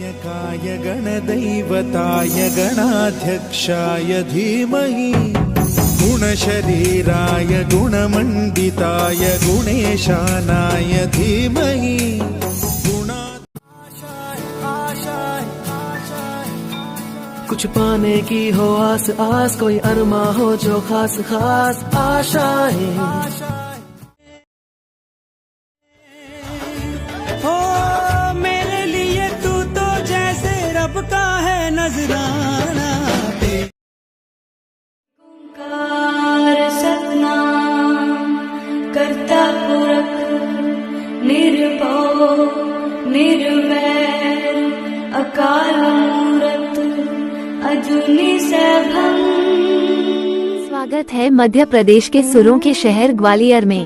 नायकाय गणदैवताय गणाध्यक्षाय धीमहि गुणशरीराय गुणमण्डिताय गुणेशानाय धीमहि कुछ पाने की हो आस आस, कोई अरमा हो जो खास खास आशाएं। हो मेरे लिए तू तो जैसे रब का है नजराना। ओंकार सतनाम करता पुरख निर्भव निर्वैर अकाल मूरत अजूनी सैभं। स्वागत है मध्य प्रदेश के सुरों के शहर ग्वालियर में।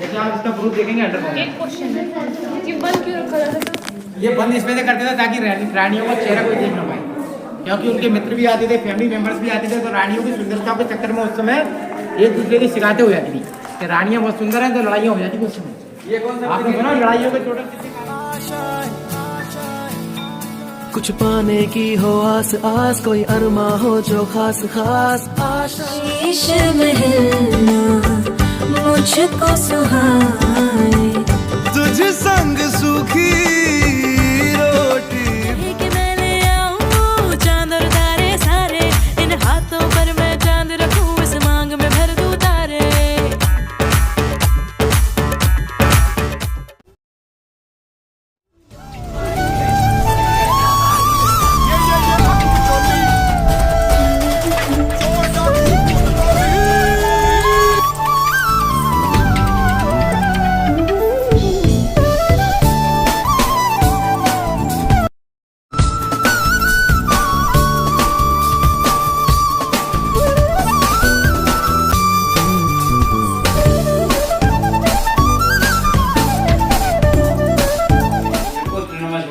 जैसे आप इसका प्रूफ देखेंगे अंडर एक क्वेश्चन है, ये बंद क्यों रखा जाता था? ये बंद इसमें से करते थे ताकि रानियों का चेहरा कोई देख ना पाए, क्योंकि उनके मित्र भी आते थे, फैमिली मेंबर्स भी आते थे, तो रानियों की सुंदरता के चक्कर में उस समय एक दूसरे की शिकायतें हो जाती थी कि रानियां बहुत सुंदर हैं, तो लड़ाइयाँ हो जाती थी उस समय। ये कौन सा आपने सुना लड़ाइयों के टोटल? कुछ पाने की हो आस आस, कोई अरमा हो जो खास खास आशा। शीश महलना मुझको सुहाए, तुझ संग सूखी रोटी कि मैं ले आऊं चांद और तारे सारे, इन हाथों पर मैं चांद रखूं, इस मांग में भर दूं तारे।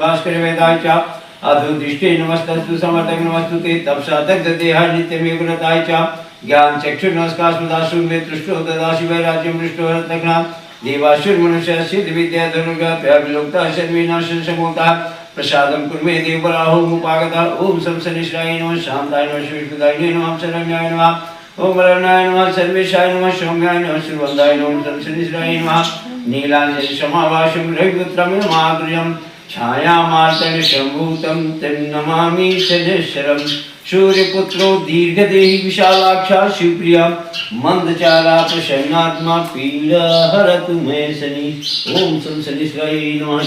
भास्कर वेदाय च अधुदृष्टे नमस्तस्तु समर्थक नमस्तुते तपसाधक देहा नित्यमेव गुणताय च ज्ञान चक्षु नमस्कार सुदासु मे तृष्टो ददासि वैराज्यं मृष्टो रत्नघ्ना देवासुर मनुष्यस्य विद्या धनुर्गा प्रविलोक्ता शर्मिनाशं समोता प्रसादं कुर्मे देवराहो मुपागता ओम सं शनिश्राय नमः शान्ताय नमः विष्णुदाय नमः शरण्याय नमः ओम वरणाय नमः सर्वेशाय नमः सौम्याय नमः श्रीवन्दाय नमः सं शनिश्राय नमः नीलाञ्जलि समावासं रविपुत्रं माधुर्यं छायामार्तन शंभूतं तन्नमामि शनेश्वरं सूर्यपुत्रो दीर्घदेही विशालाक्षा शिवप्रिया मंदचारा प्रसन्नात्मा पीड़ा हरतु मे शनि ओम सं शनिश्राय नमः।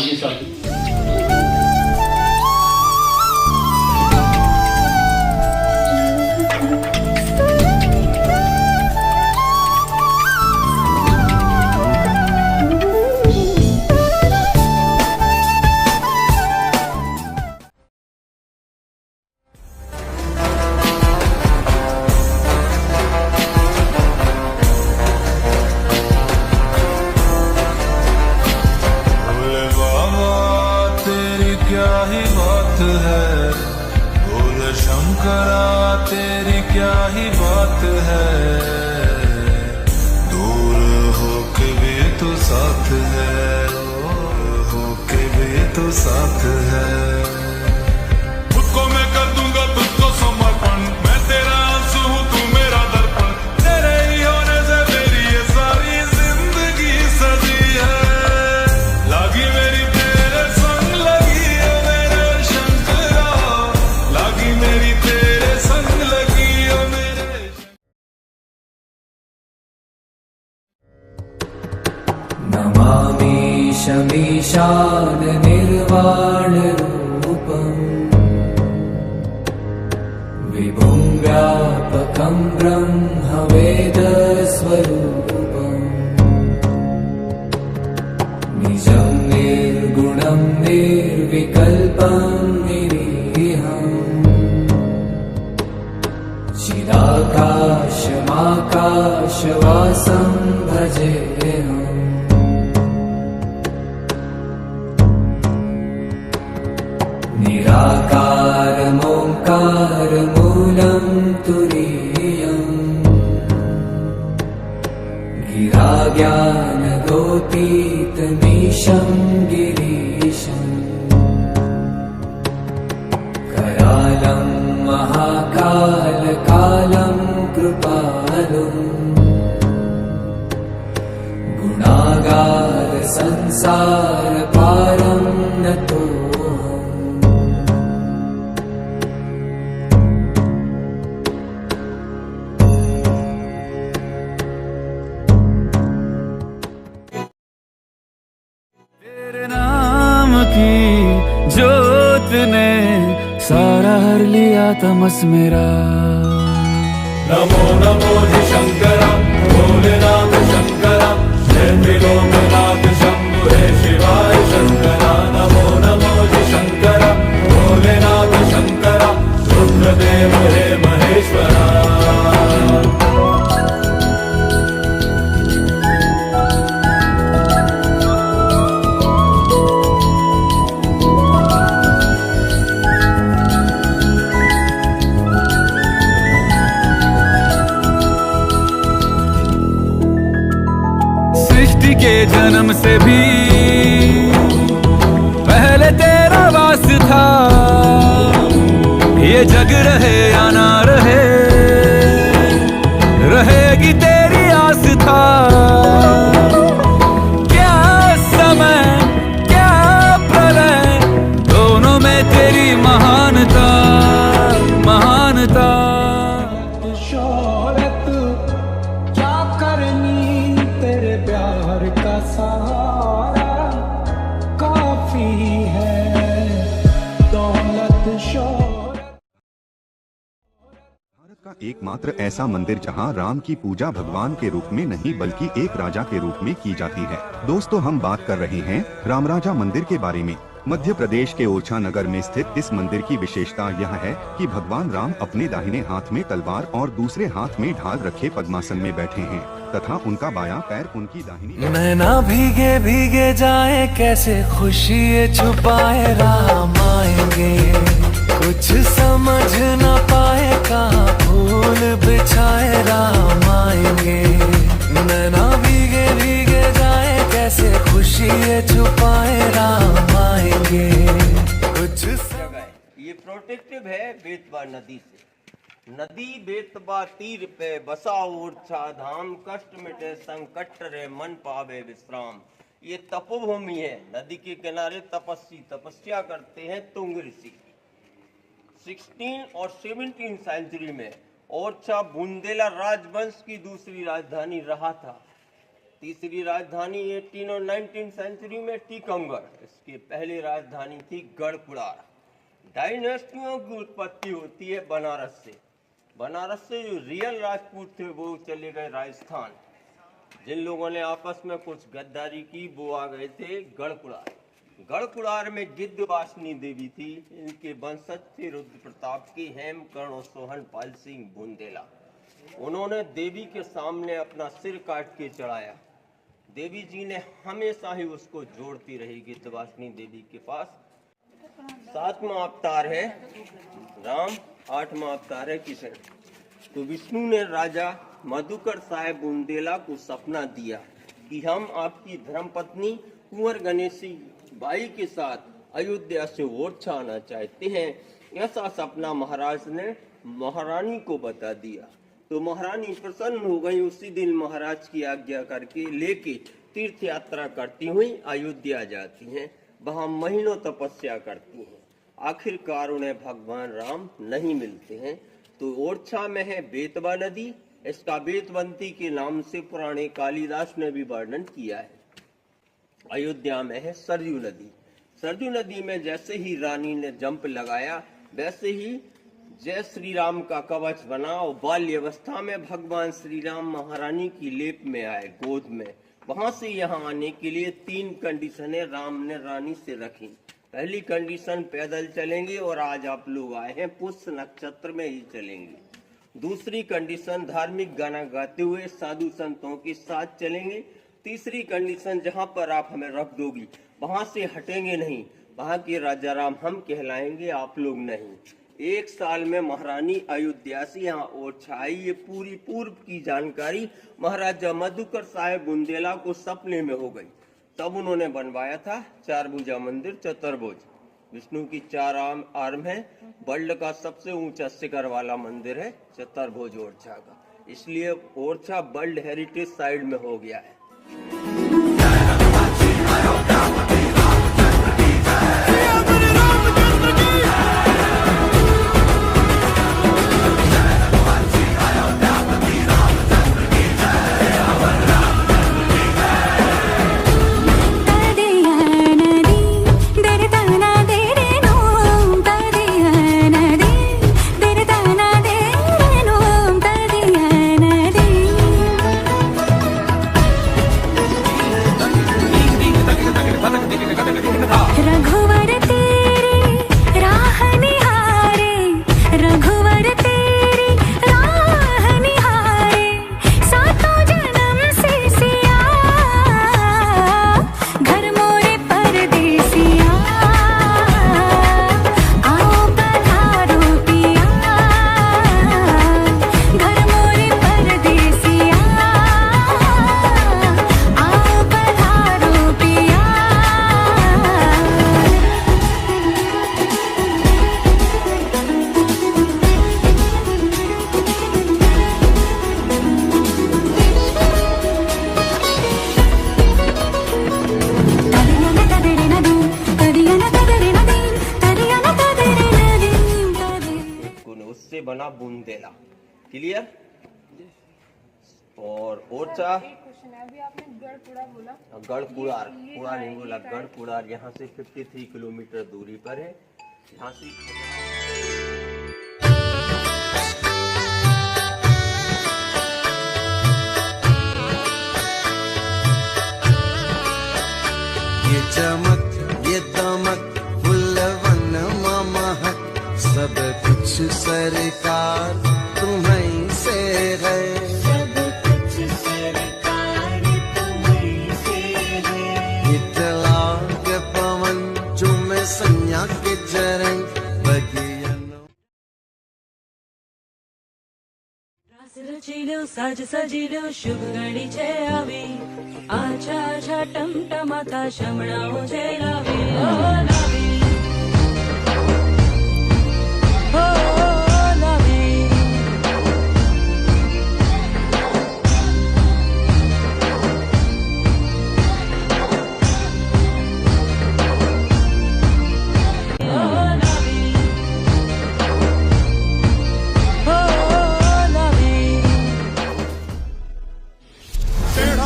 तेरी क्या ही बात है, दूर होके भी तो साथ है, होके भी तो साथ है। खुद को मैं कर दूंगा तुझको समर्पण, मैं तेरा आंसू हूँ तू मेरा दर्पण, तेरे ही होने से मेरी ये सारी जिंदगी सजी है। लागी मेरी तेरे संग लगी है मेरे शंकरा, लागी मेरी तेरे संग लगी है मेरे। नमामि शमीशान निर्वाण रूपम् विभुं व्यापकं ब्रह्म वेद स्वरूपम् निजं निर्गुणं निर्गुणं निर्विकल्पं निरीहम् चिदाकाशमाकाशवासं भजेऽहम् निराकारमोङ्कारमूलं तुरीयम् गिराज्ञानगोतीतमीशं गिरीशम् करालं महाकालकालं कृपालुम् गुणागार संसार पारं नतोऽहम् तेरे नाम की जोत ने सारा हर लिया तमस मेरा। नमो नमो जी शंकरा भोलेनाथ शंकरा जय त्रिलोकनाथ शंभु हे शिवाय शंकरा। नमो नमो जी शंकरा भोलेनाथ शंकरा रुद्रदेव हे महेश्वरा। सृष्टि के जन्म से भी पहले तेरा वास था। ये जग रहे या ना रहे, रहेगी तेरी आस्था। क्या समय क्या प्रलय, दोनों में तेरी महानता महानता। शोहरत क्या करनी तेरे प्यार का सहारा काफी है। दौलत शोहरत भारत का एकमात्र ऐसा मंदिर जहां राम की पूजा भगवान के रूप में नहीं बल्कि एक राजा के रूप में की जाती है। दोस्तों, हम बात कर रहे हैं रामराजा मंदिर के बारे में। मध्य प्रदेश के ओरछा नगर में स्थित इस मंदिर की विशेषता यह है कि भगवान राम अपने दाहिने हाथ में तलवार और दूसरे हाथ में ढाल रखे पद्मासन में बैठे हैं तथा उनका बायां पैर उनकी दाहिनी। नैना भीगे भीगे जाए कैसे खुशी ये छुपाए राम आएंगे। कुछ समझ न पाए कहाँ फूल बिछाए राम आएंगे। नैना भीगे भीगे जाए कैसे खुशी ये छुपाए राम आएंगे। कुछ ये प्रोटेक्टिव है बेतवा नदी से। नदी बेतवा तीर पे बसा ओरछा धाम, कष्ट मिटे संकट रे मन पावे विश्राम। ये तपोभूमि है। नदी के किनारे तपस्या करते हैं तुंग ऋषि। 16 और 17 सेंचुरी में ओरछा बुंदेला राजवंश की दूसरी राजधानी रहा था। तीसरी राजधानी 18 और 19 सेंचुरी में टीकमगढ़। इसकी पहली राजधानी थी गढ़कुड़ार। डायनेस्टियों की उत्पत्ति होती है बनारस से। बनारस से जो रियल राजपूत थे वो चले गए राजस्थान। जिन लोगों ने आपस में कुछ गद्दारी की वो आ गए थे गढ़कुड़ार। गढ़कुड़ार में गिद्धवासिनी देवी थी। इनके वंशज थे रुद्र प्रताप के हेमकर्ण और सोहन पाल सिंह बुंदेला। उन्होंने देवी के सामने अपना सिर काट के चढ़ाया। देवी जी ने हमेशा ही उसको जोड़ती रही गिद्धवासिनी देवी के पास। 7वां अवतार है राम, 8वां अवतार है कृष्ण। तो विष्णु ने राजा मधुकर साहेब बुंदेला को सपना दिया कि हम आपकी धर्मपत्नी कुंवर गणेशी बाई के साथ अयोध्या से ओरछा आना चाहते हैं। ऐसा सपना महाराज ने महारानी को बता दिया। तो महारानी प्रसन्न हो गई। उसी दिन महाराज की आज्ञा करके लेके तीर्थ यात्रा करती हुई अयोध्या जाती हैं। वहां महीनों तपस्या करती हैं। आखिरकार उन्हें भगवान राम नहीं मिलते हैं। तो ओरछा में है बेतवा नदी। इसका बेतवंती के नाम से पुराने कालिदास ने भी वर्णन किया है। अयोध्या में है सरयू नदी। सरयू नदी में जैसे ही रानी ने जंप लगाया वैसे ही जय श्री राम का कवच बना और बाल्य अवस्था में भगवान श्री राम महारानी की लेप में आए, गोद में। वहां से यहाँ आने के लिए 3 कंडीशनें राम ने रानी से रखी। पहली कंडीशन, पैदल चलेंगे और आज आप लोग आए हैं पुष्य नक्षत्र में ही चलेंगे। दूसरी कंडीशन, धार्मिक गाना गाते हुए साधु संतों के साथ चलेंगे। तीसरी कंडीशन, जहां पर आप हमें रख दोगी वहां से हटेंगे नहीं, वहां के राजा राम हम कहलाएंगे, आप लोग नहीं। 1 साल में महारानी अयोध्या से यहाँ ओरछा आई, ये पूरी पूर्व की जानकारी महाराजा मधुकर साहेब बुंदेला को सपने में हो गई। तब उन्होंने बनवाया था 4 भुजा मंदिर चतुर्भुज। विष्णु की 4 आर्म है। वर्ल्ड का सबसे ऊंचा शिखर वाला मंदिर है चतुर्भुज ओरछा का, इसलिए ओरछा वर्ल्ड हेरिटेज साइट में हो गया है। बना बुंदेला। क्लियर? और ओरछा अभी आपने गढ़पुरा बोला, गढ़पुरार, पुरा नहीं बोला, गढ़पुरार यहाँ से 53 किलोमीटर दूरी पर है। यहाँ से ये चमक ये दमक फुलवन महक सब कुछ सरकार तुम्हीं से है, सब कुछ सरकार तुम्हीं से है। इतला के पवन चुमे सैया के चरण बगियन रास रचिलो साज सजिलो शुभ घड़ी छे आवी, आछा आछा टमटमाता शमणाओ छे लावी, ओ लावी, ओ लावी।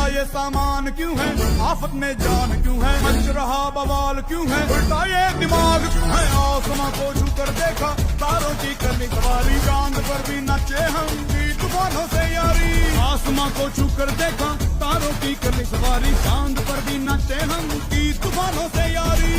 ये सामान क्यों है, आफत में जान क्यों है, मच रहा बवाल क्यों है, उल्टा ये दिमाग क्यों है। आसमां को छू कर देखा तारों की करनी सवारी, चांद पर भी नाचे हम की तूफानों से यारी। आसमां को छू कर देखा तारों की करनी सवारी, चांद पर भी नाचे हम की तूफानों से यारी।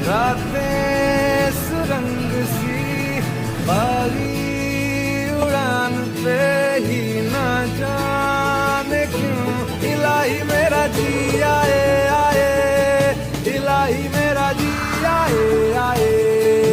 रातें सुरंग सी बारी उड़ान पे ही ना जाने क्यों, इलाही मेरा जी आए आए, इलाही मेरा जी आए आए।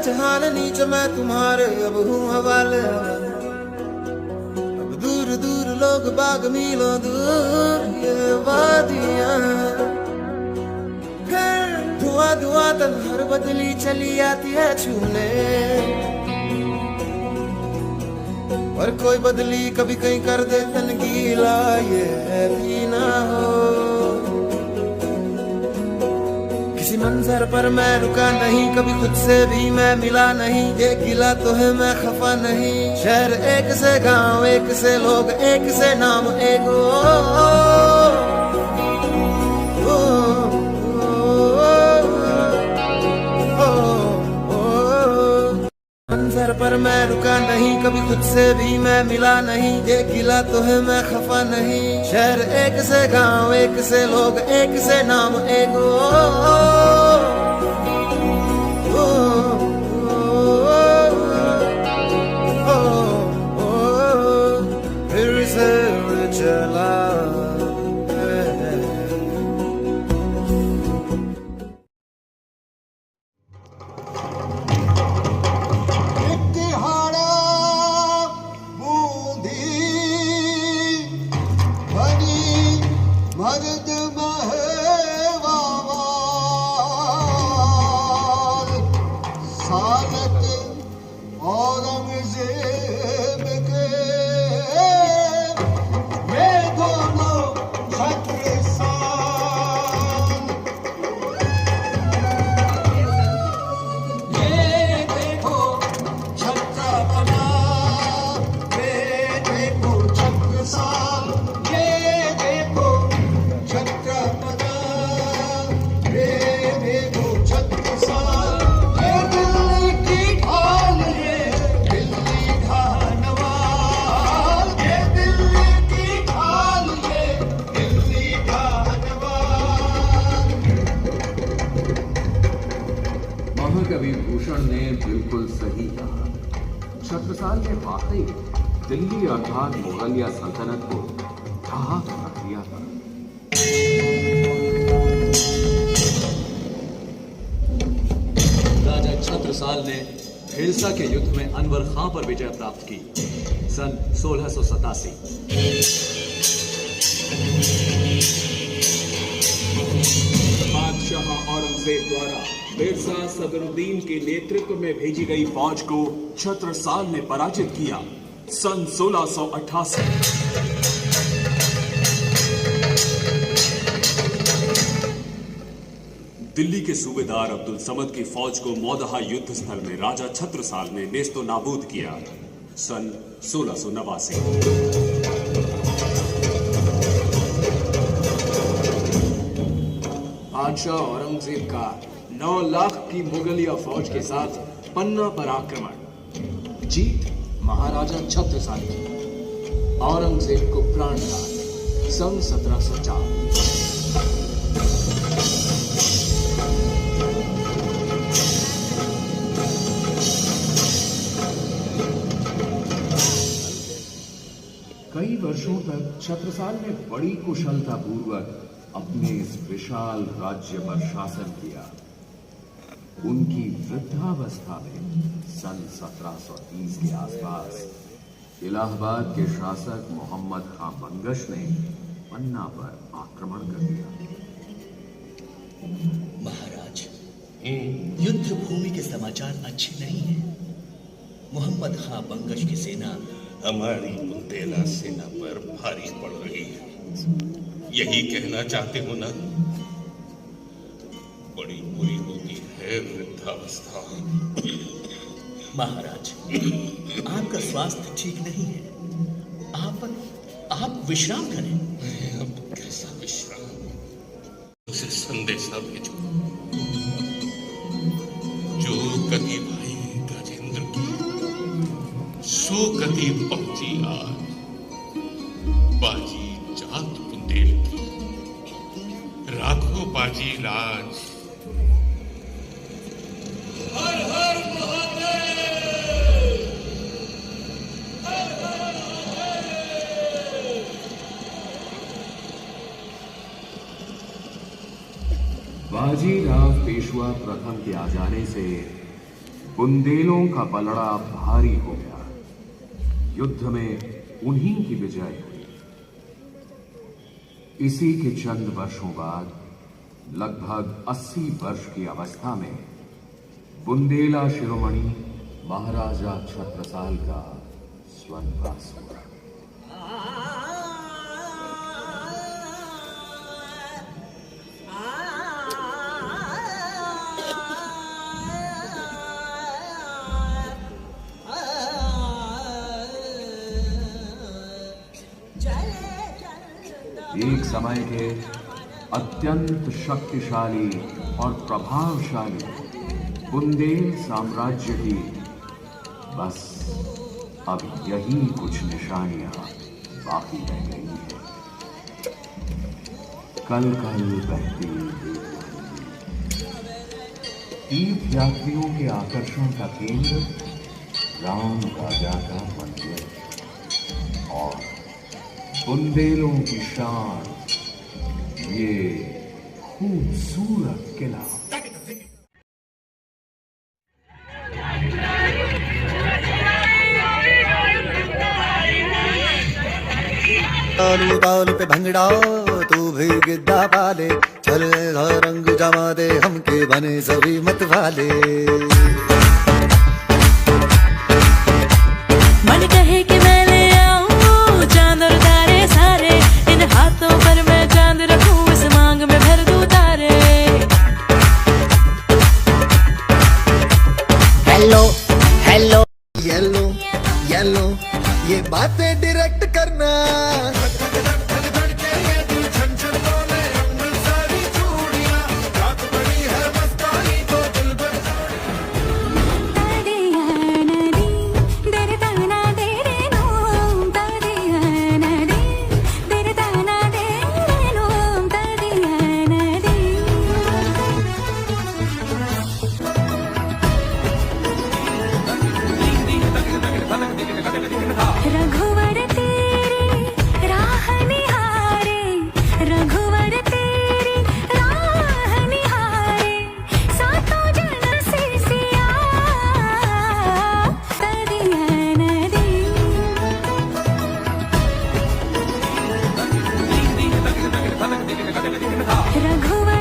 जहान नीच मैं तुम्हारे अब हूँ हवाले, अब दूर दूर लोग बाग मीलों दूर ये वादियां, फिर धुआं धुआं तन हर बदली चली आती है छूने, और कोई बदली कभी कहीं कर दे तन गीला ये भी ना हो। किसी मंजर पर मैं रुका नहीं, कभी खुद से भी मैं मिला नहीं, ये गिला तो है मैं खफा नहीं। शहर एक से गांव एक से लोग एक से नाम एक मंजर पर मैं रुका नहीं, कभी खुद से भी मैं मिला नहीं, ये गिला तो है मैं खफा नहीं। शहर एक से गांव एक से लोग एक से नाम एक फिर से चला कवि भूषण ने बिल्कुल सही कहा। छत्रसाल ने वाकई दिल्ली अर्थात मुगलिया सल्तनत को ढहा कर दिया था। राजा छत्रसाल ने हिलसा के युद्ध में अनवर खां पर विजय प्राप्त की सन 1687। बादशाह औरंगजेब द्वारा मिर्जा सदरुद्दीन के नेतृत्व में भेजी गई फौज को छत्रसाल ने पराजित किया सन 1688। दिल्ली के सूबेदार अब्दुल समद की फौज को मौदहा युद्ध स्थल में राजा छत्रसाल ने नेस्तो नाबूद किया सन 1689। बादशाह औरंगजेब का 9 लाख की मुगलिया फौज के साथ पन्ना पर आक्रमण, जीत महाराजा छत्रसाल की, औरंगजेब को प्राणदान सन 1704। कई वर्षों तक छत्रसाल ने बड़ी कुशलता पूर्वक अपने इस विशाल राज्य पर शासन किया। उनकी वृद्धावस्था में सन 1730 के आसपास इलाहाबाद के शासक मोहम्मद खां बंगश ने पन्ना पर आक्रमण कर दिया। महाराज, युद्ध भूमि के समाचार अच्छे नहीं हैं। मोहम्मद खां बंगश की सेना हमारी बुंदेला सेना पर भारी पड़ रही है, यही कहना चाहते हो ना? बड़ी बुरी होती है वृद्धावस्था। महाराज, आपका स्वास्थ्य ठीक नहीं है, आप विश्राम करें। अब कैसा विश्राम? उसे संदेशा भेजो जो गति भाई गजेंद्र की सो गति पहुंची आज। बाजी जात बुंदेल की, राखो बाजी लाज। हर हर बाजीराव पेशवा प्रथम के आ जाने से बुंदेलों का पलड़ा भारी हो गया। युद्ध में उन्हीं की विजय हुई। इसी के चंद वर्षों बाद लगभग 80 वर्ष की अवस्था में बुंदेला शिरोमणि महाराजा छत्रसाल का स्वर्गवास हुआ। एक समय के अत्यंत शक्तिशाली और प्रभावशाली बुंदेल साम्राज्य की बस अब यही कुछ निशानियां बाकी रह गई हैं। कल कल बहती तीर्थ यात्रियों के आकर्षण का केंद्र राम राजा का मंदिर और बुंदेलों की शान ये खूबसूरत किला। तालू तालू पे भंगड़ा तू भी गिद्दा पाले, चले रंग जमा दे हमके बने सभी मत वाले। मन कहे कि मैं ले आऊं चांद और तारे सारे, इन हाथों पर मैं चांद रखूं, इस मांग में भर दूं तारे। हेलो हेलो येलो येलो ये बातें डायरेक्ट करना। रघुवर तेरी राह निहारे, रघुवर तेरी राह निहारे, सातों जन्म से सिया तदिया नदी। रघुवर